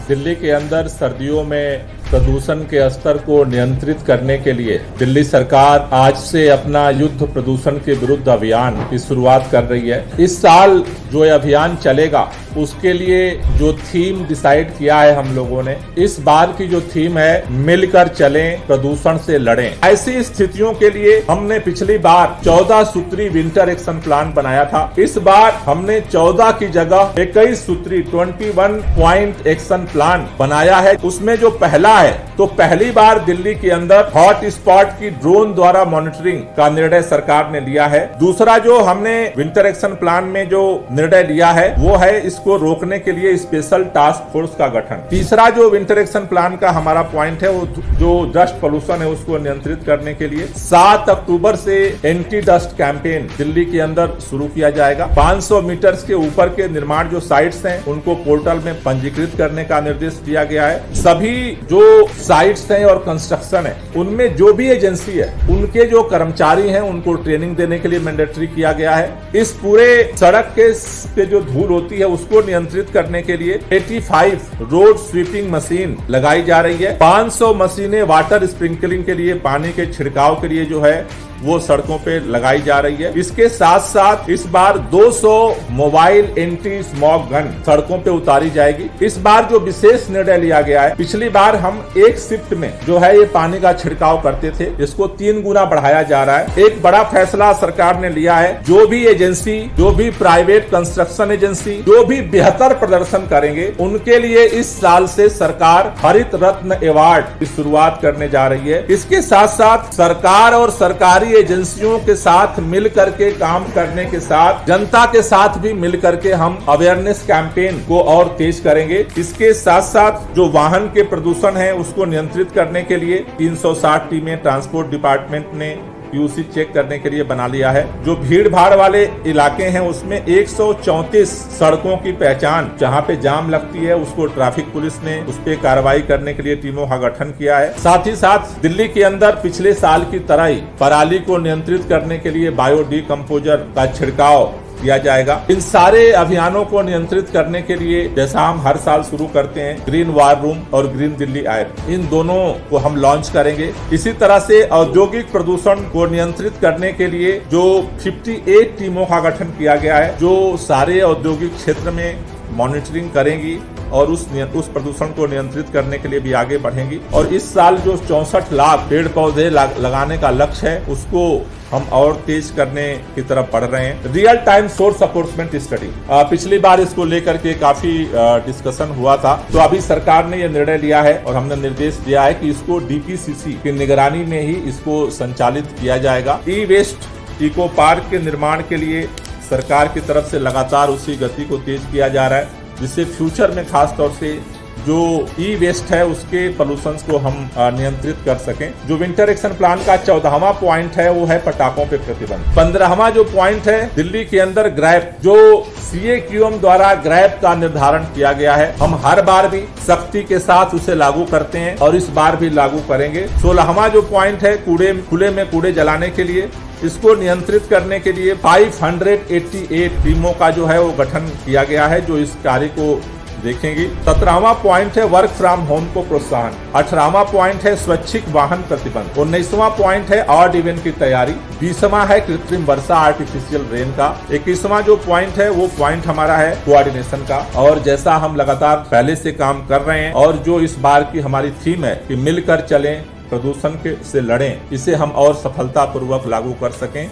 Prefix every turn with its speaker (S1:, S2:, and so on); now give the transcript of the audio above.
S1: दिल्ली के अंदर सर्दियों में प्रदूषण के स्तर को नियंत्रित करने के लिए दिल्ली सरकार आज से अपना युद्ध प्रदूषण के विरुद्ध अभियान की शुरुआत कर रही है। इस साल जो ये अभियान चलेगा उसके लिए जो थीम डिसाइड किया है हम लोगों ने, इस बार की जो थीम है मिलकर चलें प्रदूषण से लड़ें। ऐसी स्थितियों के लिए हमने पिछली बार 14 सूत्री विंटर एक्शन प्लान बनाया था। इस बार हमने 14 की जगह 21 सूत्री 21 पॉइंट एक्शन प्लान बनाया है। उसमें जो पहला है तो पहली बार दिल्ली के अंदर हॉट स्पॉट की ड्रोन द्वारा मॉनिटरिंग का निर्णय सरकार ने लिया है। दूसरा जो हमने विंटर एक्शन प्लान में जो निर्णय लिया है वो है इसको रोकने के लिए स्पेशल टास्क फोर्स का गठन। तीसरा जो विंटर एक्शन प्लान का हमारा पॉइंट है वो जो डस्ट पोल्यूशन है उसको नियंत्रित करने के लिए 7 अक्टूबर से एंटी डस्ट कैंपेन दिल्ली के अंदर शुरू किया जाएगा। 500 मीटर के ऊपर के निर्माण जो साइट्स हैं उनको पोर्टल में पंजीकृत करने का निर्देश दिया गया है। सभी जो साइट्स हैं और कंस्ट्रक्शन है उनमें जो भी एजेंसी है उनके जो कर्मचारी हैं उनको ट्रेनिंग देने के लिए मैंडेटरी किया गया है। इस पूरे सड़क के जो धूल होती है उसको नियंत्रित करने के लिए 85 रोड स्वीपिंग मशीन लगाई जा रही है। 500 मशीनें वाटर स्प्रिंकलिंग के लिए, पानी के छिड़काव के लिए जो है वो सड़कों पे लगाई जा रही है। इसके साथ साथ इस बार 200 मोबाइल एंटी स्मॉग गन सड़कों पे उतारी जाएगी। इस बार जो विशेष निर्णय लिया गया है, पिछली बार हम एक शिफ्ट में जो है ये पानी का छिड़काव करते थे, इसको 3 गुना बढ़ाया जा रहा है। एक बड़ा फैसला सरकार ने लिया है, जो भी एजेंसी, जो भी प्राइवेट कंस्ट्रक्शन एजेंसी जो भी बेहतर प्रदर्शन करेंगे उनके लिए इस साल से सरकार हरित रत्न अवार्ड की शुरुआत करने जा रही है। इसके साथ साथ सरकार और सरकारी एजेंसियों के साथ मिल करके काम करने के साथ जनता के साथ भी मिल करके हम अवेयरनेस कैंपेन को और तेज करेंगे। इसके साथ साथ जो वाहन के प्रदूषण है उसको नियंत्रित करने के लिए 360 टीमें ट्रांसपोर्ट डिपार्टमेंट ने पीयूसी चेक करने के लिए बना लिया है। जो भीड़ भाड़ वाले इलाके हैं उसमें 134 सड़कों की पहचान, जहां पे जाम लगती है उसको ट्रैफिक पुलिस ने उस पे कार्रवाई करने के लिए टीमों का गठन किया है। साथ ही साथ दिल्ली के अंदर पिछले साल की तरह ही पराली को नियंत्रित करने के लिए बायो डिकम्पोजर का छिड़काव किया जाएगा। इन सारे अभियानों को नियंत्रित करने के लिए जैसा हम हर साल शुरू करते हैं ग्रीन वार रूम और ग्रीन दिल्ली ऐप, इन दोनों को हम लॉन्च करेंगे। इसी तरह से औद्योगिक प्रदूषण को नियंत्रित करने के लिए जो 58 टीमों का गठन किया गया है जो सारे औद्योगिक क्षेत्र में मॉनिटरिंग करेंगी और उस प्रदूषण को नियंत्रित करने के लिए भी आगे बढ़ेंगी। और इस साल जो 64 लाख पेड़ पौधे लगाने का लक्ष्य है उसको हम और तेज करने की तरफ बढ़ रहे हैं। रियल टाइम सोर्स अफोर्समेंट स्टडी, पिछली बार इसको लेकर के काफी डिस्कशन हुआ था, तो अभी सरकार ने यह निर्णय लिया है और हमने निर्देश दिया है कि इसको डीपीसीसी की निगरानी में ही इसको संचालित किया जाएगा। ई वेस्ट इको पार्क के निर्माण के लिए सरकार की तरफ से लगातार उसी गति को तेज किया जा रहा है, जिससे फ्यूचर में खास तौर से जो ई वेस्ट है उसके पोल्यूशन को हम नियंत्रित कर सकें। जो विंटर एक्शन प्लान का 14वां पॉइंट है वो है पटाखों पे प्रतिबंध। 15वां जो पॉइंट है दिल्ली के अंदर ग्रैप, जो CAQM द्वारा ग्रैप का निर्धारण किया गया है, हम हर बार भी सख्ती के साथ उसे लागू करते हैं और इस बार भी लागू करेंगे। 16वां जो पॉइंट है खुले में कूड़े जलाने के लिए, इसको नियंत्रित करने के लिए 588 टीमों का जो है वो गठन किया गया है जो इस कार्य को देखेंगी। 17वां पॉइंट है वर्क फ्रॉम होम को प्रोत्साहन। 18वां पॉइंट है स्वैच्छिक वाहन प्रतिबंध। 19वां पॉइंट है ऑड इवेंट की तैयारी। 20वां है कृत्रिम वर्षा, आर्टिफिशियल रेन का। 21वां जो पॉइंट है वो पॉइंट हमारा है कोऑर्डिनेशन का। और जैसा हम लगातार पहले से काम कर रहे हैं और जो इस बार की हमारी थीम है कि मिलकर चलें प्रदूषण से लड़ें, इसे हम और सफलतापूर्वक लागू कर सकें।